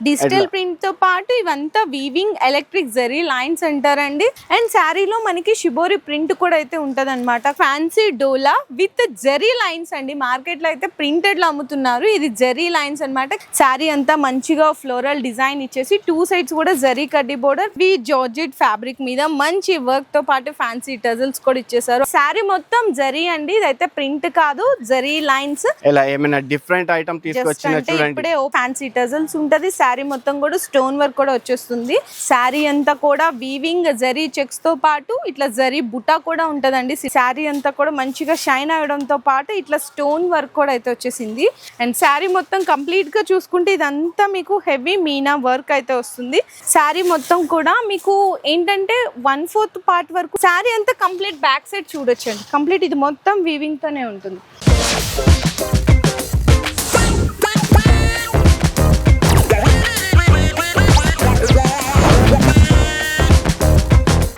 Digital print తో పాటు ఇవంతా వీవింగ్ ఎలక్ట్రిక్ జరీ లైన్స్ అంటారండి. అండ్ శారీలో మనకి షిబోరి ప్రింట్ కూడా అయితే ఉంటది అనమాట. Fancy dola with zari lines అండి. మార్కెట్ లో అయితే ప్రింటెడ్ లో అమ్ముతున్నారు, ఇది జరీ లైన్స్ అన్నమాట. శారీ అంతా మంచిగా ఫ్లోరల్ డిజైన్ ఇచ్చేసి టూ సైడ్స్ కూడా జరీ కడ్డీ బోర్డర్ వి జార్జెట్ ఫ్యాబ్రిక్ మీద మంచి వర్క్ తో పాటు ఫ్యాన్సీ టజల్స్ కూడా ఇచ్చేసారు. శారీ మొత్తం జరీ అండి, ఇదైతే ప్రింట్ కాదు, జరీ లైన్స్. ఇలా ఏమైనా డిఫరెంట్ ఐటమ్ తీసుకొచ్చినా చూడండి. ఇప్పుడే ఫ్యాన్సీ టజల్స్ ఉంటది, శారీ మొత్తం కూడా స్టోన్ వర్క్ కూడా వచ్చేస్తుంది. శారీ అంతా కూడా వీవింగ్ జరీ చెక్స్ తో పాటు ఇట్లా జరీ బుటా కూడా ఉంటదండి. శారీ అంతా కూడా మంచిగా షైన్ అవడంతో పాటు ఇట్లా స్టోన్ వర్క్ కూడా అయితే వచ్చేసింది. అండ్ శారీ మొత్తం కంప్లీట్ గా చూసుకుంటే ఇదంతా మీకు హెవీ మీనా వర్క్ అయితే వస్తుంది. శారీ మొత్తం కూడా మీకు ఏంటంటే 1/4 పార్ట్ వరకు శారీ అంతా కంప్లీట్ బ్యాక్ సైడ్ చూడొచ్చండి. కంప్లీట్ ఇది మొత్తం వీవింగ్ తోనే ఉంటుంది.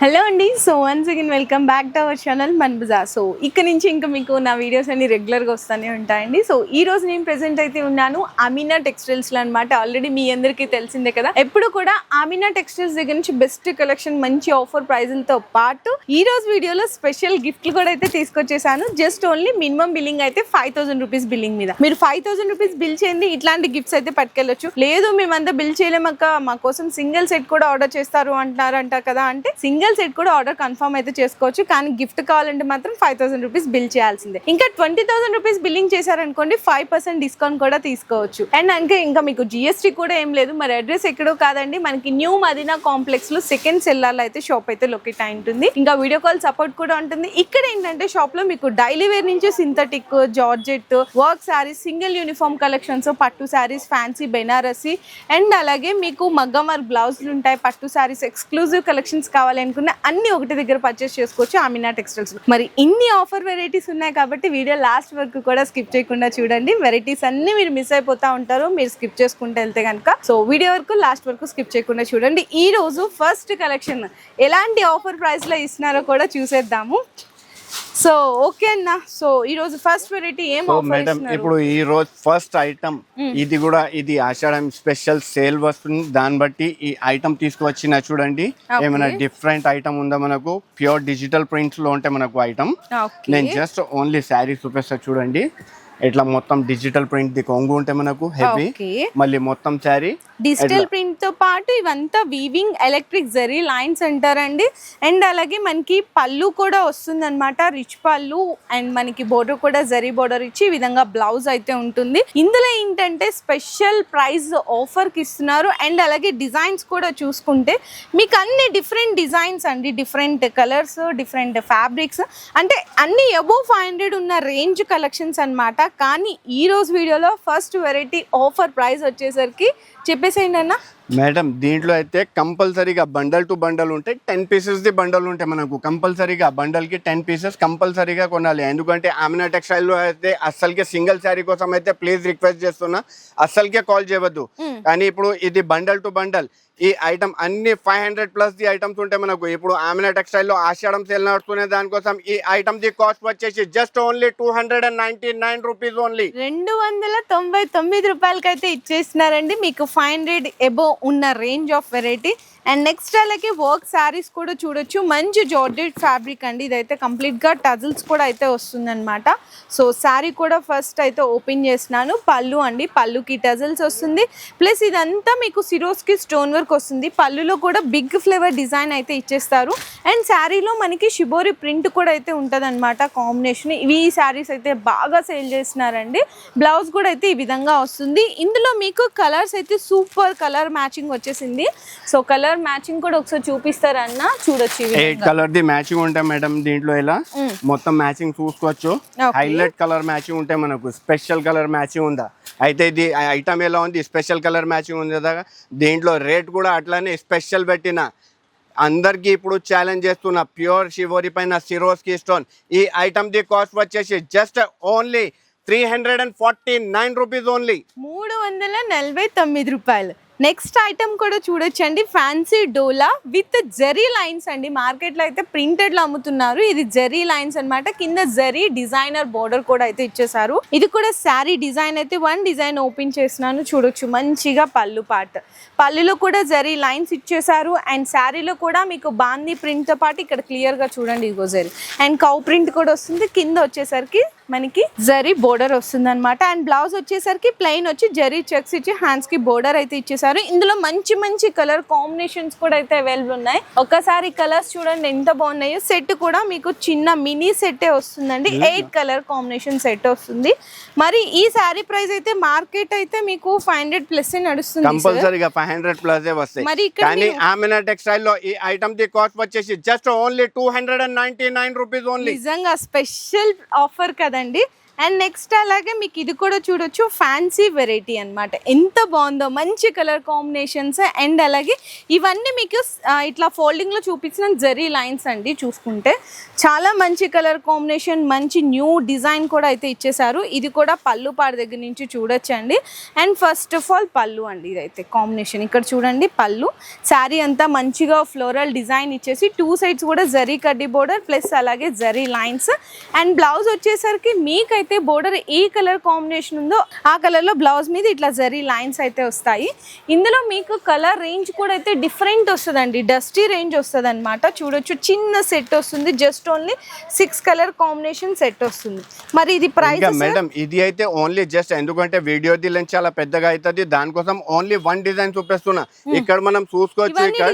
హలో అండి, so once again welcome back to our channel మన బజార్. సో ఇక్కడ నుంచి ఇంకా మీకు నా వీడియోస్ అన్ని రెగ్యులర్గా వస్తూనే ఉంటాయండి. సో ఈ రోజు నేను ప్రెజెంట్ అయితే ఉన్నాను అమీనా టెక్స్టైల్స్లో అనమాట. ఆల్రెడీ మీ అందరికీ తెలిసిందే కదా, ఎప్పుడు కూడా అమీనా టెక్స్టైల్స్ దగ్గర నుంచి బెస్ట్ కలెక్షన్, మంచి ఆఫర్ ప్రైజులతో పాటు ఈ రోజు వీడియోలో స్పెషల్ గిఫ్ట్లు కూడా అయితే తీసుకొచ్చేసాను. జస్ట్ ఓన్లీ మినిమం బిల్లింగ్ అయితే 5000 రూపీస్ బిల్లింగ్ మీద మీరు 5000 రూపీస్ బిల్ చేయండి, ఇట్లాంటి గిఫ్ట్స్ అయితే పట్టుకెళ్ళొచ్చు. లేదు మేమంతా బిల్ చేయలేమక్క, మా కోసం సింగిల్ సెట్ కూడా ఆర్డర్ చేస్తారు అంటారంట కదా అంటే సింగిల్ సెట్ కూడా ఆర్డర్ కన్ఫర్మ్ అయితే చేసుకోవచ్చు. కానీ గిఫ్ట్ కావాలంటే మాత్రం 5000 రూపీస్ బిల్ చేయాల్సిందే. ఇంకా 20000 రూపీస్ బిల్లింగ్ చేశారనుకోండి 5% డిస్కౌంట్ కూడా తీసుకోవచ్చు. అండ్ ఇంకా మీకు జిఎస్టీ కూడా ఏం లేదు. మరి అడ్రస్ ఎక్కడో కాదండి, మనకి న్యూ మదీనా కాంప్లెక్స్ లో సెకండ్ సెల్లార్లో అయితే షాప్ అయితే లొకేట్ అయి ఉంటుంది. ఇంకా వీడియో కాల్ సపోర్ట్ కూడా ఉంటుంది. ఇక్కడ ఏంటంటే షాప్ లో మీకు డైలీ వేర్ నుంచి synthetic, georgette, work saris, single uniform collections, పట్టు శారీస్, ఫ్యాన్సీ బెనారసి, అండ్ అలాగే మీకు మగ్గం వర్క్ బ్లౌజులు ఉంటాయి, పట్టు శారీస్, ఎక్స్క్లూజివ్ కలెక్షన్స్ కావాలి అనుకున్న అన్ని ఒకటి దగ్గర పర్చేస్ చేసుకోవచ్చు అమీనా టెక్స్టైల్స్. మరి ఇన్ని ఆఫర్ వెరైటీస్ ఉన్నాయి కాబట్టి వీడియో లాస్ట్ వరకు కూడా స్కిప్ చేయకుండా చూడండి. వెరైటీస్ అన్ని మీరు మిస్ అయిపోతా ఉంటారు మీరు స్కిప్ చేసుకుంటూ వెళ్తే కనుక. సో వీడియో వరకు లాస్ట్ వరకు స్కిప్ చేయకుండా చూడండి. ఈ రోజు ఫస్ట్ కలెక్షన్ ఎలాంటి ఆఫర్ ప్రైస్ లో ఇస్తున్నారో కూడా చూసేద్దాము. సో ఓకే అన్న, సో ఈ రోజు ఫస్ట్ వెరైటీ ఏం ఆఫర్ మేడం? ఇప్పుడు ఈ రోజు ఫస్ట్ ఐటమ్ ఇది ఆషాఢం స్పెషల్ సేల్ వస్తుంది. దాన్ని బట్టి ఈ ఐటమ్ తీసుకువచ్చిన చూడండి. ఏమైనా డిఫరెంట్ ఐటమ్ ఉందా మనకు? ప్యూర్ డిజిటల్ ప్రింట్స్ లో ఉంటే మనకు ఐటమ్. నేను జస్ట్ ఓన్లీ శారీ చూపిస్తా చూడండి. ఇట్లా మొత్తం డిజిటల్ ప్రింట్ ది కొంగు ఉంటే మనకు హెవీ, మళ్ళీ మొత్తం శారీ డిజిటల్ ప్రింట్ తో పాటు ఇవంతా వీవింగ్ ఎలక్ట్రిక్ జరీ లైన్స్ అంటారండి. అండ్ అలాగే మనకి పళ్ళు కూడా వస్తుంది అనమాట, రిచ్ పళ్ళు. అండ్ మనకి బోర్డర్ కూడా జరీ బోర్డర్ ఇచ్చి ఈ విధంగా బ్లౌజ్ అయితే ఉంటుంది. ఇందులో ఏంటంటే స్పెషల్ ప్రైస్ ఆఫర్ కి ఇస్తున్నారు. అండ్ అలాగే డిజైన్స్ కూడా చూసుకుంటే మీకు అన్ని డిఫరెంట్ డిజైన్స్ అండి, డిఫరెంట్ కలర్స్, డిఫరెంట్ ఫ్యాబ్రిక్స్, అంటే అన్ని అబోవ్ 500 ఉన్న రేంజ్ కలెక్షన్స్ అన్నమాట. కానీ ఈ రోజు వీడియోలో ఫస్ట్ వెరైటీ ఆఫర్ ప్రైస్ వచ్చేసరికి చెప్పేసేయండి అన్న. మేడం దీంట్లో అయితే కంపల్సరీగా బండల్ టు బండల్ ఉంటాయి. 10 పీసెస్ ది బండల్ ఉంటాయి మనకు. కంపల్సరీగా బండల్ కి 10 పీసెస్ కంపల్సరీగా కొనాలి. ఎందుకంటే అమీనా టెక్స్టైల్ లో అయితే అస్సలకే సింగిల్ శారీ కోసం అయితే ప్లీజ్ రిక్వెస్ట్ చేస్తున్నా, అస్సలకే కాల్ చేయవద్దు. కానీ ఇప్పుడు ఇది బండల్ టు బండల్ ఈ ఐటమ్ అన్ని 500+ ది ఐటమ్స్ ఉంటాయి మనకు. ఇప్పుడు అమీనా టెక్స్టైల్ లో ఆషాఢం సేల్ నడుస్తున్న దానికోసం ఈ ఐటమ్ ది కాస్ట్ వచ్చేసి జస్ట్ ఓన్లీ 299 రూపీస్ ఓన్లీ. 299 రూపాయలకి అయితే ఇచ్చేస్తున్నారండి. మీకు 500 ఎబో ఉన్న range of variety. And next అలాగే వర్క్ శారీస్ కూడా చూడొచ్చు. మంచి జార్జెట్ ఫ్యాబ్రిక్ అండి, ఇదైతే కంప్లీట్ గా టజిల్స్ కూడా అయితే వస్తుంది అనమాట. సో శారీ కూడా ఫస్ట్ అయితే ఓపెన్ చేస్తున్నాను. పళ్ళు అండి, పళ్ళుకి టజిల్స్ వస్తుంది. ప్లస్ ఇదంతా మీకు సిరోస్ కి స్టోన్ వర్క్ వస్తుంది. పళ్ళులో కూడా బిగ్ ఫ్లేవర్ డిజైన్ అయితే ఇచ్చేస్తారు. అండ్ శారీలో మనకి షిబోరి ప్రింట్ కూడా అయితే ఉంటుంది అనమాట కాంబినేషన్. ఇవి శారీస్ అయితే బాగా సేల్ చేస్తున్నారండి. బ్లౌజ్ కూడా అయితే ఈ విధంగా వస్తుంది. ఇందులో మీకు కలర్స్ అయితే సూపర్ కలర్ మ్యాచింగ్ వచ్చేసింది. సో కలర్ మ్యాచింగ్ కూడా ఒకసారి చూపిస్తారన్న, చూడొచ్చు. 8 కలర్ ది మ్యాచింగ్ ఉంటాయి మేడం దీంట్లో. ఇలా మొత్తం మ్యాచింగ్ చూసుకోవచ్చు. హైలైట్ కలర్ మ్యాచింగ్ ఉంటే మనకు స్పెషల్ కలర్ మ్యాచింగ్ ఉందా అయితే ఇది ఐటమ్ ఎలా ఉంది, స్పెషల్ కలర్ మ్యాచింగ్ ఉంది కదా. దీంట్లో రేట్ కూడా అట్లానే స్పెషల్ పెట్టిన అందరికి ఇప్పుడు ఛాలెంజ్ చేస్తున్నా. ప్యూర్ షివోరి పైన సిరోస్ కి స్టోన్ ఈ ఐటమ్ ది కాస్ట్ వచ్చేసి జస్ట్ ఓన్లీ 349 రూపీస్ ఓన్లీ. 349 రూపాయలు. నెక్స్ట్ ఐటమ్ కూడా చూడొచ్చండి, fancy dola with zari lines అండి. మార్కెట్లో అయితే ప్రింటెడ్ లో అమ్ముతున్నారు, ఇది జరీ లైన్స్ అన్నమాట. కింద జరీ డిజైనర్ బోర్డర్ కూడా అయితే ఇచ్చేసారు. ఇది కూడా శారీ డిజైన్ అయితే వన్ డిజైన్ ఓపెన్ చేసినాను చూడొచ్చు. మంచిగా పళ్ళు పార్ట్, పళ్ళులో కూడా జరీ లైన్స్ ఇచ్చేసారు. అండ్ శారీలో కూడా మీకు బాందీ ప్రింట్ తో పాటు ఇక్కడ క్లియర్ గా చూడండి ఇగో జరీ అండ్ కౌ ప్రింట్ కూడా వస్తుంది. కింద వచ్చేసరికి మనకి జరీ బోర్డర్ వస్తుంది అనమాట. అండ్ బ్లౌజ్ వచ్చేసరికి ప్లెయిన్ వచ్చి జరీ చెక్స్ ఇచ్చి హ్యాండ్స్ కి బోర్డర్ అయితే ఇచ్చేసారు. ఇందులో మంచి మంచి కలర్ కాంబినేషన్స్ కూడా అయితే అవైలబుల్ ఉన్నాయి. ఒక్కసారి కలర్స్ చూడండి ఎంత బాగున్నాయో. సెట్ కూడా మీకు చిన్న మినీ సెట్టే వస్తుందండి, 8 కలర్ కాంబినేషన్ సెట్ వస్తుంది. మరి ఈ శారీ ప్రైస్ అయితే మార్కెట్ అయితే మీకు 500+ నడుస్తుంది, కంపల్సరీగా 500+ వస్తాయి. మరి కానీ ఆమెనా టెక్స్టైల్ లో ఈ ఐటమ్ ది కాస్ట్ వచ్చేసి జస్ట్ ఓన్లీ 299 రూపీస్ ఓన్లీ. నిజంగా స్పెషల్ ఆఫర్ కదండి. అండ్ నెక్స్ట్ అలాగే మీకు ఇది కూడా చూడొచ్చు, ఫ్యాన్సీ వెరైటీ అన్నమాట. ఎంత బాగుందో, మంచి కలర్ కాంబినేషన్స్. అండ్ అలాగే ఇవన్నీ మీకు ఇట్లా ఫోల్డింగ్ లో చూపించిన జరీ లైన్స్ అండి. చూసుకుంటే చాలా మంచి కలర్ కాంబినేషన్, మంచి న్యూ డిజైన్ కూడా అయితే ఇచ్చేసారు. ఇది కూడా పళ్ళు పాడు దగ్గర నుంచి చూడొచ్చండి. అండ్ ఫస్ట్ ఆఫ్ ఆల్ పళ్ళు అండి, ఇదైతే కాంబినేషన్ ఇక్కడ చూడండి. పళ్ళు శారీ అంతా మంచిగా ఫ్లోరల్ డిజైన్ ఇచ్చేసి 2 సైడ్స్ కూడా జరీ కడ్డీ బోర్డర్ ప్లస్ అలాగే జరీ లైన్స్. అండ్ బ్లౌజ్ వచ్చేసరికి మీకైతే బోర్డర్ ఏ కలర్ కాంబినేషన్ ఉందో ఆ కలర్ లో బ్లౌజ్ మీద ఇట్లా జరీ లైన్స్ అయితే వస్తాయి. ఇందులో మీకు కలర్ రేంజ్ కూడా అయితే డిఫరెంట్ వస్తుందండి, డస్టీ రేంజ్ వస్తుంది అనమాట. చూడొచ్చు చిన్న సెట్ వస్తుంది, just only 6 colour combination set వస్తుంది. మరి ఇది ప్రైస్ మేడం ఇది అయితే ఓన్లీ జస్ట్ ఎందుకంటే వీడియో లెంత్ చాలా పెద్దగా అవుతుంది, దానికోసం ఓన్లీ 1 డిజైన్ చూపిస్తున్నా. ఇక్కడ మనం చూసుకోవచ్చు, ఇక్కడ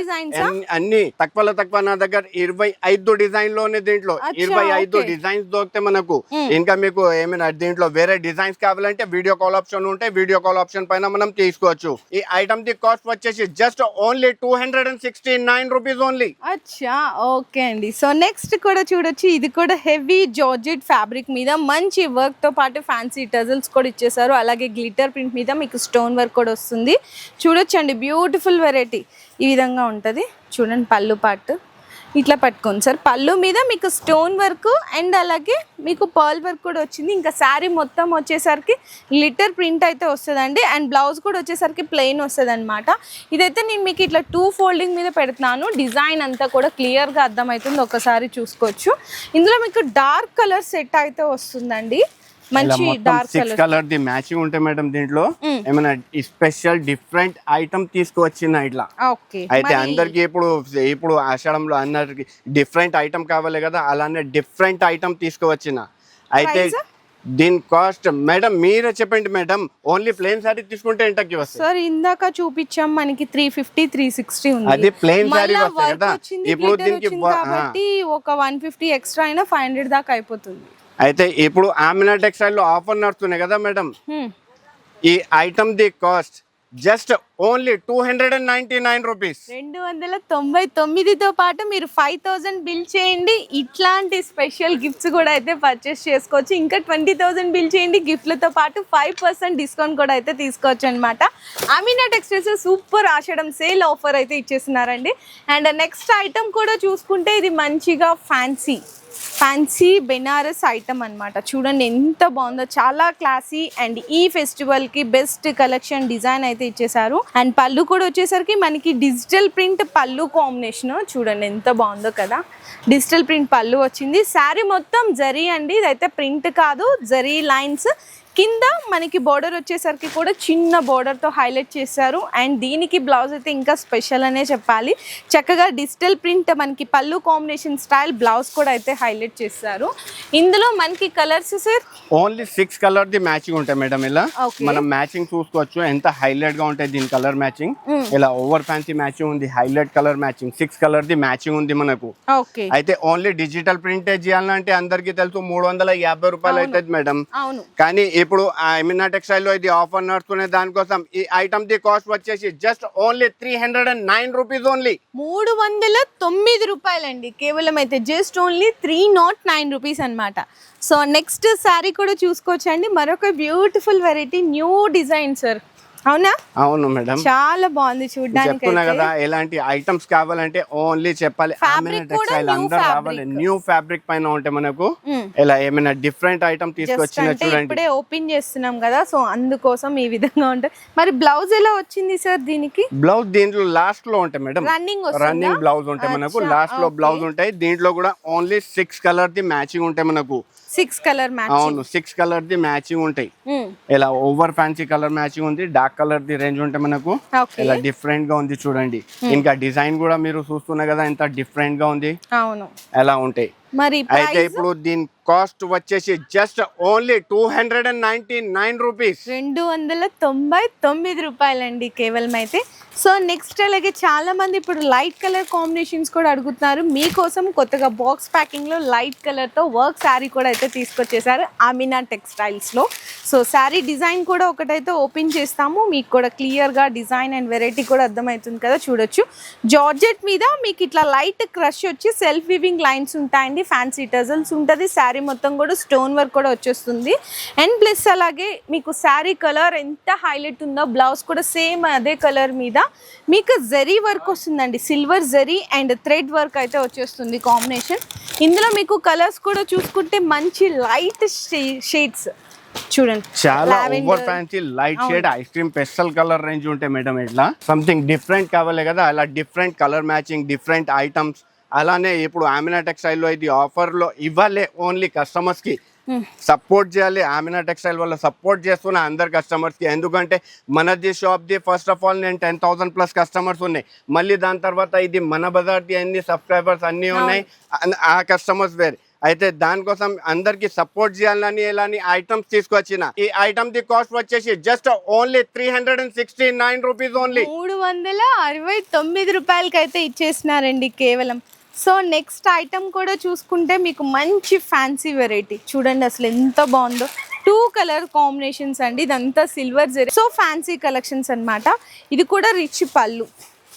అన్ని తక్కువ నా దగ్గర 25 డిజైన్ లోనే, దీంట్లో 25 డిజైన్స్ దొరికితే మనకు. ఇంకా మీకు ఏమైనా దీంట్లో వేరే డిజైన్స్ కావాలంటే వీడియో కాల్ ఆప్షన్ ఉంటే వీడియో కాల్ ఆప్షన్ పైన మనం తీసుకోవచ్చు. ఈ ఐటమ్ ది కాస్ట్ వచ్చేసి జస్ట్ ఓన్లీ 269 రూపీస్ ఓన్లీ. అచ్చా ఓకే అండి. సో నెక్స్ట్ కూడా చూడొచ్చు, ఇది కూడా హెవీ జార్జెట్ ఫ్యాబ్రిక్ మీద మంచి వర్క్ తో పాటు ఫ్యాన్సీ టజల్స్ కూడా ఇచ్చేసారు. అలాగే గ్లిటర్ ప్రింట్ మీద మీకు స్టోన్ వర్క్ కూడా వస్తుంది. చూడొచ్చండి బ్యూటిఫుల్ వెరైటీ. ఈ విధంగా ఉంటుంది చూడండి. పళ్ళు పార్ట్ ఇట్లా పట్టుకోండి సార్. పళ్ళు మీద మీకు స్టోన్ వర్క్ అండ్ అలాగే మీకు పర్ల్ వర్క్ కూడా వచ్చింది. ఇంకా శారీ మొత్తం వచ్చేసరికి గ్లిటర్ ప్రింట్ అయితే వస్తుందండి. అండ్ బ్లౌజ్ కూడా వచ్చేసరికి ప్లెయిన్ వస్తుంది అనమాట. ఇదైతే నేను మీకు ఇట్లా 2 ఫోల్డింగ్ మీద పెడుతున్నాను. డిజైన్ అంతా కూడా క్లియర్గా అర్థమవుతుంది, ఒకసారి చూసుకోవచ్చు. ఇందులో మీకు డార్క్ కలర్ సెట్ అయితే వస్తుందండి, మంచి dark colour. Colour the matching ఉంటే మేడం దీంట్లో ఏమైనా స్పెషల్ డిఫరెంట్ ఐటమ్ తీసుకువచ్చిన ఇట్లా. అయితే అందరికి ఇప్పుడు ఆషాఢంలో అందరికి డిఫరెంట్ ఐటమ్ కావాలి కదా, అలానే డిఫరెంట్ ఐటమ్ తీసుకువచ్చిన. అయితే దీని కాస్ట్ మేడం మీరే చెప్పండి మేడం. ఓన్లీ ప్లెయిన్ సారీ తీసుకుంటే ఎంతకి వస్తుంది సార్? ఇందాక చూపించాం మనకి 350 360 ఉంది, అది ప్లెయిన్ సారీ వస్తాయి కదా. ఇప్పుడు దీనికి కాబట్టి ఒక 150 ఎక్స్ట్రా అయినా 500 దాకా అయిపోతుంది. అయితే ఇప్పుడు ఆమెనా టెక్స్టైల్ లో ఆఫర్ నడుస్తున్నాయి కదా మేడం. ఈ item the cost just only 299 rupees. 299తో పాటు మీరు 5000 బిల్ చేయండి, ఇట్లాంటి స్పెషల్ గిఫ్ట్స్ కూడా అయితే పర్చేస్ చేసుకోవచ్చు. ఇంకా 20,000 బిల్ చేయండి, గిఫ్ట్లతో పాటు 5% డిస్కౌంట్ కూడా అయితే తీసుకోవచ్చు అనమాట. అమీనా టెక్స్టైల్స్ సూపర్ ఆషాఢం సేల్ ఆఫర్ అయితే ఇచ్చేస్తున్నారండి. అండ్ నెక్స్ట్ ఐటమ్ కూడా చూసుకుంటే ఇది మంచిగా ఫ్యాన్సీ బెనారస్ ఐటమ్ అన్నమాట. చూడండి ఎంత బాగుందో, చాలా క్లాసీ. అండ్ ఈ ఫెస్టివల్ కి బెస్ట్ కలెక్షన్ డిజైన్ అయితే ఇచ్చేసారు. అండ్ పళ్ళు కూడా వచ్చేసరికి మనకి డిజిటల్ ప్రింట్ పళ్ళు కాంబినేషన్ చూడండి ఎంత బాగుందో కదా. డిజిటల్ ప్రింట్ పళ్ళు వచ్చింది. శారీ మొత్తం జరీ అండి, ఇదైతే ప్రింట్ కాదు, జరీ లైన్స్. కింద మనకి బోర్డర్ వచ్చేసరికి కూడా చిన్న బోర్డర్తో హైలైట్ చేశారు. అండ్ దీనికి బ్లౌజ్ అయితే ఇంకా స్పెషల్ అనే చెప్పాలి. చక్కగా డిజిటల్ ప్రింట్ మనకి పళ్ళు కాంబినేషన్ స్టైల్ బ్లౌజ్ కూడా అయితే హైలైట్ చేశారు. ఇందులో మనకి colours sir only 6 colour the matching ఉంటాయి మేడం. ఇలా మనం మ్యాచింగ్ చూసుకోవచ్చు ఎంత హైలైట్ గా ఉంటాయి దీని కలర్ మ్యాచింగ్. ఇలా ఓవర్ ఫ్యాన్సీ మ్యాచింగ్ ఉంది, highlight colour matching, 6 colour the matching ఉంది మనకు. అయితే ఓన్లీ డిజిటల్ ప్రింట్ చేయాలంటే అందరికి తెలుసు 350 రూపాయలు అవుతుంది మేడం. కానీ ఇప్పుడు అమీనా టెక్స్టైల్ లో ఇది ఆఫర్ నడుస్తున్న దానికోసం ఈ ఐటమ్ ది కాస్ట్ వచ్చేసి జస్ట్ ఓన్లీ 309 రూపీస్ ఓన్లీ. 309 రూపాయలండి కేవలం. అయితే జస్ట్ ఓన్లీ 309 రూపీస్ అనమాట. సో నెక్స్ట్ శారీ కూడా చూసుకోవచ్చండి. మరొక beautiful variety new design sir. అవునా? అవును మేడం, చాలా బాగుంది చూడడానికి. చెప్తున్నా కదా ఎలాంటి ఐటమ్స్ కావాలంటే ఓన్లీ చెప్పాలి ఆమెనా టెక్స్టైల్, అందరు రావాలి. న్యూ ఫ్యాబ్రిక్ పైన ఉంటే మనకు ఇలా ఏమైనా డిఫరెంట్ ఐటమ్ తీసుకొచ్చిన చూడండి. ఇప్పుడే ఓపెన్ చేస్తున్నాం కదా, సో అందుకోసం ఈ విధంగా ఉంటాయి. మరి బ్లౌజ్ ఎలా వచ్చింది సార్ దీనికి? బ్లౌజ్ దీంట్లో లాస్ట్ లో ఉంటాయి మేడం, రన్నింగ్ బ్లౌజ్ ఉంటాయి మనకు, లాస్ట్ లో బ్లౌజ్ ఉంటాయి. దీంట్లో కూడా ఓన్లీ 6 కలర్ ది మ్యాచింగ్ ఉంటాయి మనకు. 6 కలర్ మ్యాచింగ్? అవును, 6 కలర్ ది మ్యాచింగ్ ఉంటాయి. ఇలా ఓవర్ ఫ్యాన్సీ కలర్ మ్యాచింగ్ ఉంది, డార్క్ కలర్ ది రేంజ్ ఉంటాయి మనకు. ఇలా డిఫరెంట్ గా ఉంది చూడండి. ఇంకా డిజైన్ కూడా మీరు చూస్తున్నా కదా ఎంత డిఫరెంట్ గా ఉంది. అవును, ఎలా ఉంటాయి. మరి అయితే ఇప్పుడు దీని కాస్ట్ వచ్చేసి జస్ట్ ఓన్లీ 299 రూపీస్, 299 రూపాయలండి కేవలం. అయితే సో నెక్స్ట్ అలాగే చాలా మంది ఇప్పుడు లైట్ కలర్ కాంబినేషన్స్ కూడా అడుగుతున్నారు. మీకోసం కొత్తగా బాక్స్ ప్యాకింగ్ లో లైట్ కలర్ తో వర్క్ శారీ కూడా అయితే తీసుకొచ్చేసారు అమినా టెక్స్టైల్స్ లో. సో శారీ డిజైన్ కూడా ఒకటైతే ఓపెన్ చేస్తాము, మీకు కూడా క్లియర్ గా డిజైన్ అండ్ వెరైటీ కూడా అర్థమవుతుంది కదా, చూడొచ్చు. జార్జెట్ మీద మీకు ఇట్లా లైట్ క్రష్ వచ్చి సెల్ఫ్ వీవింగ్ లైన్స్ ఉంటాయండి, ఫ్యాన్సీ టజల్స్ ఉంటుంది. శారీ మొత్తం కూడా స్టోన్ వర్క్ కూడా వచ్చేస్తుంది. అండ్ ప్లస్ అలాగే మీకు శారీ కలర్ ఎంత హైలైట్ ఉందో, బ్లౌజ్ కూడా సేమ్ అదే కలర్ మీద మీకు జరీ వర్క్ వస్తుందండి, silver zari and thread work అయితే వచ్చేస్తుంది కాంబినేషన్. ఇందులో మీకు కలర్స్ కూడా చూసుకుంటే మంచి లైట్ షేడ్స్ చూడండి, చాలా over fancy light shade ice cream pastel colour range ఉంటాయి మేడం. ఇట్లా సంథింగ్ డిఫరెంట్ కావాలి కదా, అలా different colour matching, different items. అలానే ఇప్పుడు ఆమినా టెక్స్టైల్ లో ఇది ఆఫర్ లో ఇవ్వాలి, ఓన్లీ కస్టమర్స్ కి సపోర్ట్ చేయాలి. ఆమినా టెక్స్టైల్ వల్ల సపోర్ట్ చేస్తున్నా అందరు కస్టమర్స్ కి, ఎందుకంటే మనది shop the first of all నేను 10,000+ కస్టమర్స్ ఉన్నాయి. మళ్ళీ దాని తర్వాత ఇది మన బజార్ ది అన్ని సబ్స్క్రైబర్స్ అన్ని ఉన్నాయి, ఆ కస్టమర్స్ వేరే. అయితే దానికోసం అందరికి సపోర్ట్ చేయాలని ఎలాని ఐటమ్స్ తీసుకొచ్చిన. ఈ ఐటమ్ ది కాస్ట్ వచ్చేసి జస్ట్ ఓన్లీ 369 రూపీస్ ఓన్లీ, 369 రూపాయలకి అయితే ఇచ్చేసినారండి కేవలం. సో నెక్స్ట్ ఐటమ్ కూడా చూసుకుంటే మీకు మంచి ఫ్యాన్సీ వెరైటీ చూడండి, అసలు ఎంత బాగుందో. 2 కలర్ కాంబినేషన్స్ అండి, ఇదంతా silver zari, so fancy collections అన్నమాట. ఇది కూడా రిచ్ పళ్ళు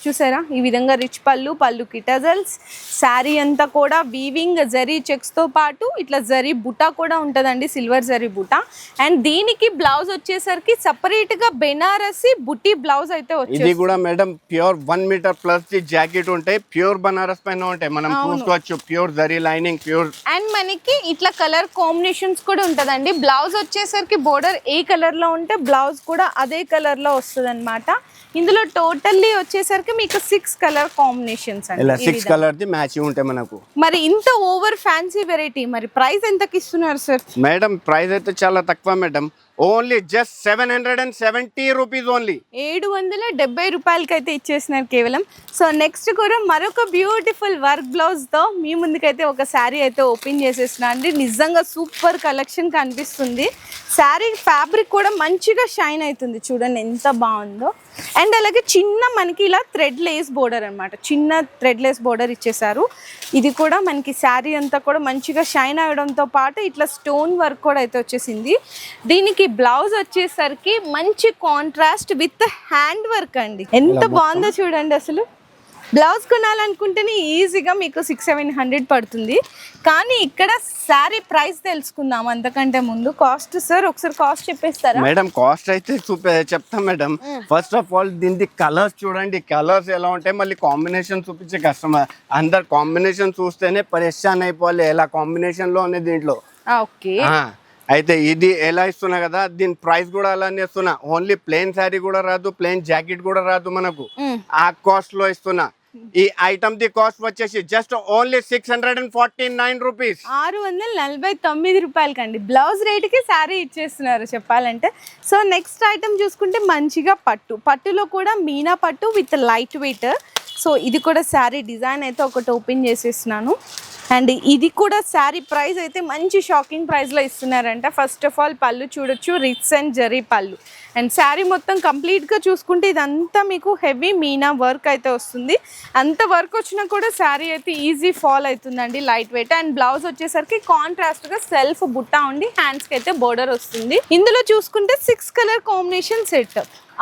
చూసారా, ఈ విధంగా రిచ్ పళ్ళుకి టజల్స్, శారీ అంతా కూడా వీవింగ్ జరీ చెక్స్ తో పాటు ఇట్లా జరీ బుటా కూడా ఉంటుందండి, సిల్వర్ జరీ బుటా. అండ్ దీనికి బ్లౌజ్ వచ్చేసరికి సపరేట్ గా బెనారసి బుట్టి బ్లౌజ్ అయితే వచ్చింది. ఇది కూడా madam pure 1 metre plus the jacket ఉంటాయి, ప్యూర్ బనారస్ పైన ఉంటాయి, మనం చూసుకోవచ్చు. Pure zari lining pure. And మనకి ఇట్లా కలర్ కాంబినేషన్స్ కూడా ఉంటదండి. బ్లౌజ్ వచ్చేసరికి బోర్డర్ ఏ కలర్ లో ఉంటే బ్లౌజ్ కూడా అదే కలర్ లో వస్తుంది అనమాట. ఇందులో టోటల్లీ వచ్చేసరికి మీకు 6 కలర్ కాంబినేషన్స్ అండి, 6 కలర్ ది మ్యాచింగ్ ఉంటాయి మనకు. మరి ఇంత ఓవర్ ఫ్యాన్సీ వెరైటీ మరి ప్రైస్ ఎంతకి ఇస్తున్నారు సార్? మేడం ప్రైస్ అయితే చాలా తక్కువ madam, only just 770 rupees only, 770 రూపాయలకి అయితే ఇచ్చేసినారు కేవలం. సో నెక్స్ట్ కూడా మరొక బ్యూటిఫుల్ వర్క్ బ్లౌజ్ తో మీ ముందుకైతే ఒక శారీ అయితే ఓపెన్ చేసేసిన అండి. నిజంగా సూపర్ కలెక్షన్ కనిపిస్తుంది. శారీ ఫ్యాబ్రిక్ కూడా మంచిగా షైన్ అవుతుంది చూడండి ఎంత బాగుందో. అండ్ అలాగే చిన్న మనకి ఇలా థ్రెడ్ లేస్ బోర్డర్ అనమాట, చిన్న థ్రెడ్ లేస్ బోర్డర్ ఇచ్చేసారు. ఇది కూడా మనకి శారీ అంతా కూడా మంచిగా షైన్ అవ్వడంతో పాటు ఇట్లా స్టోన్ వర్క్ కూడా అయితే వచ్చేసింది. దీనికి బ్లౌజ్ వచ్చేసరికి మంచి కాంట్రాస్ట్ విత్ హ్యాండ్ వర్క్ అండి, ఎంత బాగుందో చూడండి. అసలు బ్లౌజ్ కొనాలనుకుంటేనే ఈజీగా మీకు 600-700 పడుతుంది. కానీ ఇక్కడ శారీ ప్రైస్ తెలుసుకుందాం అంతకంటే ముందు. కాస్ట్ సార్ ఒకసారి కాస్ట్ చెప్పేస్తారా? మేడం కాస్ట్ అయితే చెప్తాం మేడం. ఫస్ట్ ఆఫ్ ఆల్ దీని కలర్స్ చూడండి, కలర్స్ ఎలా ఉంటాయి, మళ్ళీ కాంబినేషన్ చూపించే కస్టమర్ అందరు కాంబినేషన్ చూస్తేనే పరేషాన్ అయిపోవాలి, ఎలా కాంబినేషన్ లో ఉంది దీంట్లో. ఓకే, అయితే ఇది ఎలా ఇస్తున్నా కదా, దీని ప్రైస్ కూడా అలానే ఇస్తున్నా. ఓన్లీ ప్లెయిన్ శారీ కూడా రాదు, ప్లెయిన్ జాకెట్ కూడా రాదు మనకు, ఆ కాస్ట్ లో ఇస్తున్నా. ఈ ఐటమ్ ది కాస్ట్ వచ్చేసి జస్ట్ ఓన్లీ 649 రూపీస్, 649 రూపాయలకండి బ్లౌజ్ రేట్ కి శారీ ఇచ్చేస్తున్నారు చెప్పాలంటే. సో నెక్స్ట్ ఐటమ్ చూసుకుంటే మంచిగా పట్టులో కూడా మీనా పట్టు విత్ లైట్ వెయిట్. సో ఇది కూడా శారీ డిజైన్ అయితే ఒకటి ఓపెన్ చేసేస్తున్నాను. అండ్ ఇది కూడా శారీ ప్రైస్ అయితే మంచి షాకింగ్ ప్రైస్లో ఇస్తున్నారంట. ఫస్ట్ ఆఫ్ ఆల్ పళ్ళు చూడొచ్చు, రిచ్ అండ్ జరీ పళ్ళు. అండ్ శారీ మొత్తం కంప్లీట్గా చూసుకుంటే ఇదంతా మీకు హెవీ మీనా వర్క్ అయితే వస్తుంది. అంత వర్క్ వచ్చినా కూడా శారీ అయితే ఈజీ ఫాల్ అవుతుందండి, లైట్ వెయిట్. అండ్ బ్లౌజ్ వచ్చేసరికి కాంట్రాస్ట్గా సెల్ఫ్ బుట్టా ఉండి హ్యాండ్స్కి అయితే బోర్డర్ వస్తుంది. ఇందులో చూసుకుంటే 6 కలర్ కాంబినేషన్ సెట్,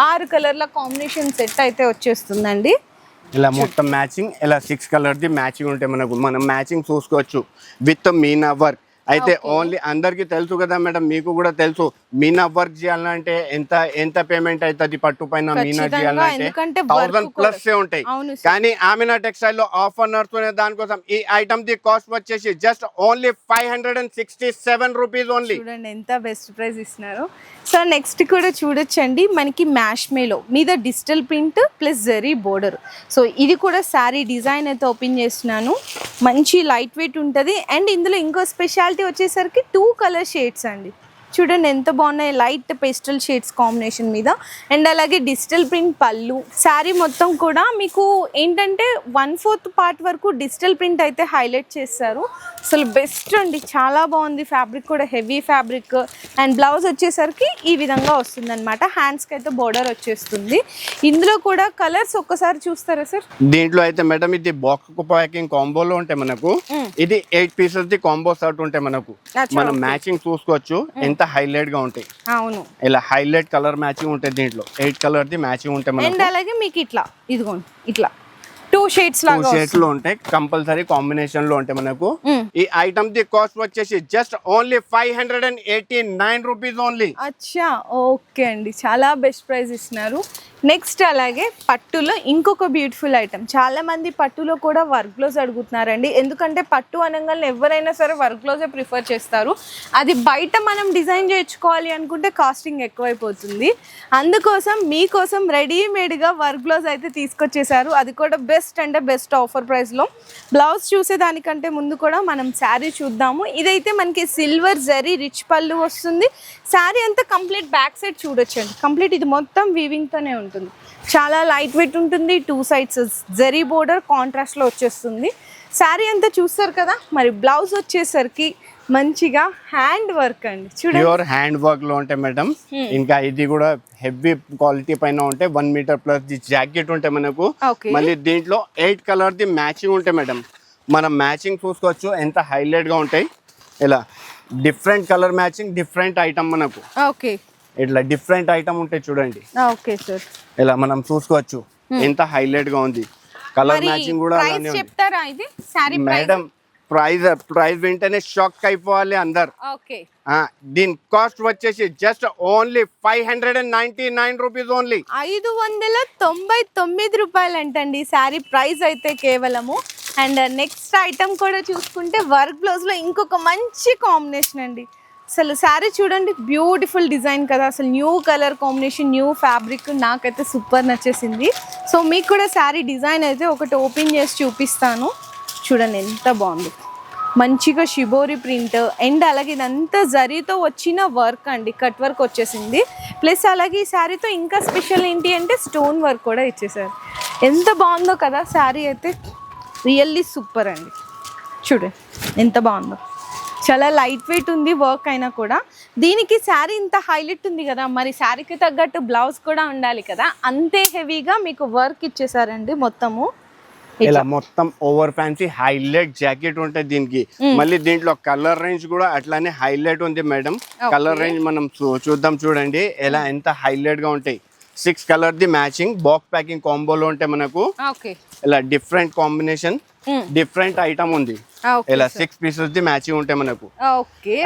6 కలర్ల కాంబినేషన్ సెట్ అయితే వచ్చేస్తుందండి. ఇలా మొత్తం మ్యాచింగ్, ఇలా 6 కలర్ ది మ్యాచింగ్ ఉంటే మనకు మనం మ్యాచింగ్ చూసుకోవచ్చు విత్ మీనా వర్క్. అయితే ఓన్లీ అందరికి తెలుసు కదా మేడం, మీకు కూడా తెలుసు మీనా వర్క్ చేయాలంటే ఎంత పేమెంట్ అవుతుంది పట్టు పైన మీనా చేయాలంటే 1000+ ఉంటాయి. కానీ ఆమినా టెక్స్టైల్ లో ఆఫర్ నడుస్తున్న దానికోసం ఈ ఐటమ్ ది కాస్ట్ వచ్చేసి జస్ట్ ఓన్లీ 567 రూపీస్ ఓన్లీ. చూడండి ఎంత బెస్ట్ ప్రైస్ ఇస్తున్నారు. సో నెక్స్ట్ కూడా చూడొచ్చండి, మనకి మ్యాష్ మేలో మీద digital print plus zari border. So ఇది కూడా శారీ డిజైన్ అయితే ఓపెన్ చేస్తున్నాను. మంచి లైట్ వెయిట్ ఉంటుంది. అండ్ ఇందులో ఇంకో స్పెషాలిటీ వచ్చేసరికి 2 కలర్ షేడ్స్ అండి. చూడండి ఎంత బాగున్నాయి, లైట్ పేస్టల్ షేడ్స్ కాంబినేషన్ మీద. అండ్ అలాగే డిజిటల్ ప్రింట్ పళ్ళు. శారీ మొత్తం కూడా మీకు ఏంటంటే 1/4 పార్ట్ వరకు డిజిటల్ ప్రింట్ అయితే హైలైట్ చేస్తారు. అసలు బెస్ట్ అండి, చాలా బాగుంది. ఫ్యాబ్రిక్ కూడా హెవీ ఫ్యాబ్రిక్. అండ్ బ్లౌజ్ వచ్చేసరికి ఈ విధంగా వస్తుంది అనమాట. హ్యాండ్స్కి అయితే బోర్డర్ వచ్చేస్తుంది. ఇందులో కూడా కలర్స్ ఒక్కసారి చూస్తారా సార్? దీంట్లో అయితే మేడం ఇది బాక్స్ ప్యాకింగ్ కాంబోలో ఉంటాయి మనకు. ఇది 8 పీసెస్ ది కాంబో సెట్ ఉంటాయి మనకు. మనం మ్యాచింగ్ చూసుకోవచ్చు ఎంత హైలైట్ గా ఉంటాయి. అవును, ఇలా హైలైట్ కలర్ మ్యాచింగ్ ఉంటాయి. దీంట్లో 8 కలర్ ది మ్యాచింగ్ ఉంటాయి మనకు. అండ్ అలాగే మీకు ఇట్లా ఇదిగోండి ఇట్లా 2 షేడ్స్ లాగా 2 షేడ్స్ లో ఉంటాయి. కంపల్సరీ కాంబినేషన్ లో ఉంటాయి మనకు. ఈ ఐటమ్ ది కాస్ట్ వచ్చేసి జస్ట్ ఓన్లీ 589 రూపీస్ ఓన్లీ. అచ్చా, ఓకే అండి, చాలా బెస్ట్ ప్రైస్ ఇస్తున్నారు. నెక్స్ట్ అలాగే పట్టులో ఇంకొక బ్యూటిఫుల్ ఐటమ్. చాలా మంది పట్టులో కూడా వర్క్ బ్లౌజ్ అడుగుతున్నారండి. ఎందుకంటే పట్టు అనగానే ఎవరైనా సరే వర్క్ బ్లౌజే ప్రిఫర్ చేస్తారు. అది బయట మనం డిజైన్ చేయించుకోవాలి అనుకుంటే కాస్టింగ్ ఎక్కువైపోతుంది. అందుకోసం మీకోసం రెడీమేడ్గా వర్క్ బ్లౌజ్ అయితే తీసుకొచ్చేసారు. అది కూడా బెస్ట్ అంటే బెస్ట్ ఆఫర్ ప్రైస్లో. బ్లౌజ్ చూసేదానికంటే ముందు కూడా మనం శారీ చూద్దాము. ఇదైతే మనకి సిల్వర్ జరీ రిచ్ పళ్ళు వస్తుంది. శారీ అంతా కంప్లీట్ బ్యాక్ సైడ్ చూడొచ్చండి. కంప్లీట్ ఇది మొత్తం వీవింగ్తోనే ఉంటుంది. చాలా లైట్ వెయిట్ ఉంటుంది. 2 సైడ్స్ జరీ బోర్డర్ కాంట్రాస్ట్లో వచ్చేస్తుంది. శారీ అంతా చూస్తారు కదా. మరి బ్లౌజ్ వచ్చేసరికి మంచిగా హ్యాండ్ వర్క్ అండి. చూడండి, ప్యూర్ హ్యాండ్ వర్క్ లో ఉంటాయి మేడం. ఇంకా ఇది కూడా హెవీ క్వాలిటీ పైన ఉంటాయి. 1 మీటర్ ప్లస్ ది జాకెట్ ఉంటాయి మనకు. మళ్ళీ దీంట్లో 8 కలర్ ది మ్యాచింగ్ ఉంటాయి మేడం. మనం మ్యాచింగ్ చూసుకోవచ్చు ఎంత హైలైట్ గా ఉంటాయి. ఇలా different colour matching, different item మనకు. ఓకే, ఇట్లా డిఫరెంట్ ఐటమ్ ఉంటాయి చూడండి. ఓకే సార్, ఇలా మనం చూసుకోవచ్చు ఎంత హైలైట్ గా ఉంది. కలర్ మ్యాచింగ్ కూడా అలానే ఉంది. చెప్తారా ఇది శారీ మేడం? ప్రైస్ వింటేనే షాక్ అయిపోవాలి అందరు. ఓకే, దీని కాస్ట్ వచ్చేసి జస్ట్ ఓన్లీ 599 రూపీస్ ఓన్లీ. 599 రూపాయలు అంటండి శారీ ప్రైస్ అయితే కేవలము. అండ్ నెక్స్ట్ ఐటమ్ కూడా చూసుకుంటే వర్క్ బ్లౌజ్ లో ఇంకొక మంచి కాంబినేషన్ అండి. అసలు శారీ చూడండి, బ్యూటిఫుల్ డిజైన్ కదా. అసలు new colour combination, new fabric, నాకైతే సూపర్ నచ్చేసింది. సో మీకు కూడా శారీ డిజైన్ అయితే ఒకటి ఓపెన్ చేసి చూపిస్తాను. చూడండి ఎంత బాగుంది, మంచిగా షిబోరి ప్రింట్. అండ్ అలాగే ఇదంతా జరీతో వచ్చిన వర్క్ అండి, కట్ వర్క్ వచ్చేసింది. ప్లస్ అలాగే ఈ శారీతో ఇంకా స్పెషల్ ఏంటి అంటే స్టోన్ వర్క్ కూడా ఇచ్చేసారు. ఎంత బాగుందో కదా శారీ అయితే, రియల్లీ సూపర్ అండి. చూడండి ఎంత బాగుందో, చాలా లైట్ వెయిట్ ఉంది వర్క్ అయినా కూడా. దీనికి శారీ ఇంత హైలైట్ ఉంది కదా, మరి శారీకి తగ్గట్టు బ్లౌజ్ కూడా ఉండాలి కదా. అంతే హెవీగా మీకు వర్క్ ఇచ్చేసారండి మొత్తము. ఇలా మొత్తం ఓవర్ ఫ్యాన్సీ హైలైట్ జాకెట్ ఉంటుంది దీనికి. మళ్ళీ దీంట్లో కలర్ రేంజ్ కూడా అట్లానే హైలైట్ ఉంది మేడం. కలర్ రేంజ్ మనం చూద్దాం. చూడండి ఎలా ఎంత హైలైట్ గా ఉంటాయి. 6 colour the matching box packing కాంబోలో ఉంటాయి మనకు. ఇలా డిఫరెంట్ కాంబినేషన్, డిఫరెంట్ ఐటమ్ ఉంది. ఇలా 6 పీసెస్ ది మ్యాచింగ్ ఉంటాయి మనకు.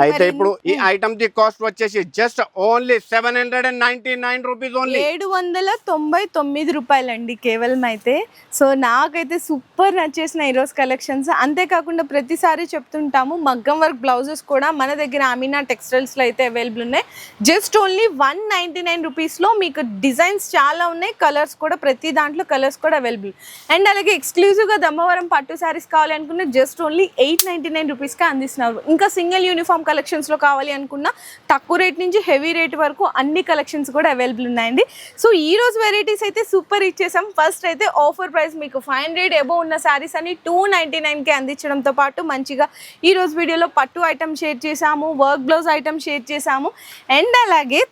అయితే ఇప్పుడు ఈ ఐటమ్ ది కాస్ట్ వచ్చేసి జస్ట్ ఓన్లీ 799 రూపీస్ ఓన్లీ. 799 రూపాయలు అండి కేవలం అయితే. సో నాకైతే సూపర్ నచ్చేసిన ఈరోజు కలెక్షన్స్. అంతేకాకుండా ప్రతిసారి చెప్తుంటాము మగ్గం వర్క్ బ్లౌజెస్ కూడా మన దగ్గర అమీనా టెక్స్టైల్స్లో అయితే అవైలబుల్ ఉన్నాయి. జస్ట్ ఓన్లీ 199 రూపీస్లో మీకు డిజైన్స్ చాలా ఉన్నాయి. కలర్స్ కూడా ప్రతి దాంట్లో కలర్స్ కూడా అవైలబుల్. అండ్ అలాగే ఎక్స్క్లూజివ్గా దమ్మవరం పట్టు శారీస్ కావాలి అనుకున్న జస్ట్ ఓన్లీ 899 రూపీస్కి అందిస్తున్నారు. ఇంకా సింగిల్ యూనిఫామ్ కలెక్షన్స్లో కావాలి అనుకున్న తక్కువ రేట్ నుంచి హెవీ రేట్ వరకు అన్ని కలెక్షన్స్ కూడా అవైలబుల్ ఉన్నాయండి. సో ఈ రోజు వెరైటీస్ అయితే సూపర్ ఇచ్చేసాం. ఫస్ట్ అయితే ఆఫర్ ప్రైస్ మీకు 500 అబోవ్ ఉన్న శారీస్ అని 299కి అందించడంతో పాటు మంచిగా ఈరోజు వీడియోలో పట్టు ఐటమ్ షేర్ చేసాము, వర్క్ బ్లౌజ్ ఐటమ్ షేర్ చేసాము. అండ్ అలాగే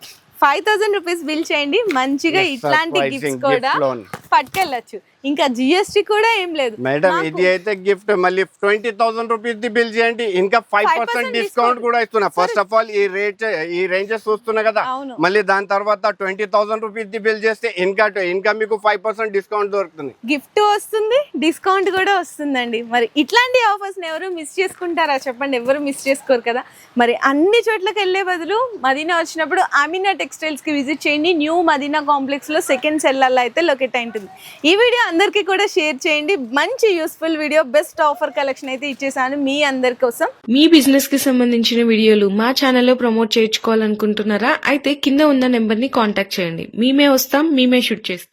5,000 రూపీస్ బిల్ చేయండి, మంచిగా Yes, ఇట్లాంటి surprising గిఫ్ట్స్ gift కూడా loan. పట్టుకెళ్ళచ్చు. ఇంకా జిఎస్టీ కూడా ఏం లేదు మేడం మాకు. ఇది అయితే గిఫ్ట్ మళ్ళీ 20,000 రూపీస్ ది బిల్ చేయండి, ఇంకా 5% డిస్కౌంట్ కూడా ఇస్తున్నా. ఫస్ట్ ఆఫ్ ఆల్ ఈ రేంజెస్ చూస్తున్నా కదా, అవును. మళ్ళీ దాని తర్వాత 20,000 రూపీస్ ది బిల్ చేస్తే ఇంకా మీకు 5% డిస్కౌంట్ దొరుకుతుంది. గిఫ్ట్ వస్తుంది, డిస్కౌంట్ కూడా వస్తుందండి. మరి ఇట్లాంటి ఆఫర్స్ ఎవరు మిస్ చేసుకుంటారా చెప్పండి? ఎవరు మిస్ చేసుకోరు కదా. మరి అన్ని చోట్లకి వెళ్ళే బదులు మదీనా వచ్చినప్పుడు అమీనా టెక్స్టైల్స్ కి విజిట్ చేయండి. న్యూ మదీనా కాంప్లెక్స్ లో సెకండ్ సెల్లార్లో అయితే లొకేట్ అయి ఉంటుంది. ఈ వీడియో అందరికీ కూడా షేర్ చేయండి. మంచి useful video, best offer collection అయితే ఇచ్చేసాను మీ అందరి కోసం. మీ బిజినెస్ కి సంబంధించిన వీడియోలు మా ఛానల్లో ప్రమోట్ చేయించుకోవాలనుకుంటున్నారా? అయితే కింద ఉన్న నెంబర్ ని కాంటాక్ట్ చేయండి. మేమే వస్తాం, మేమే షూట్ చేస్తాం.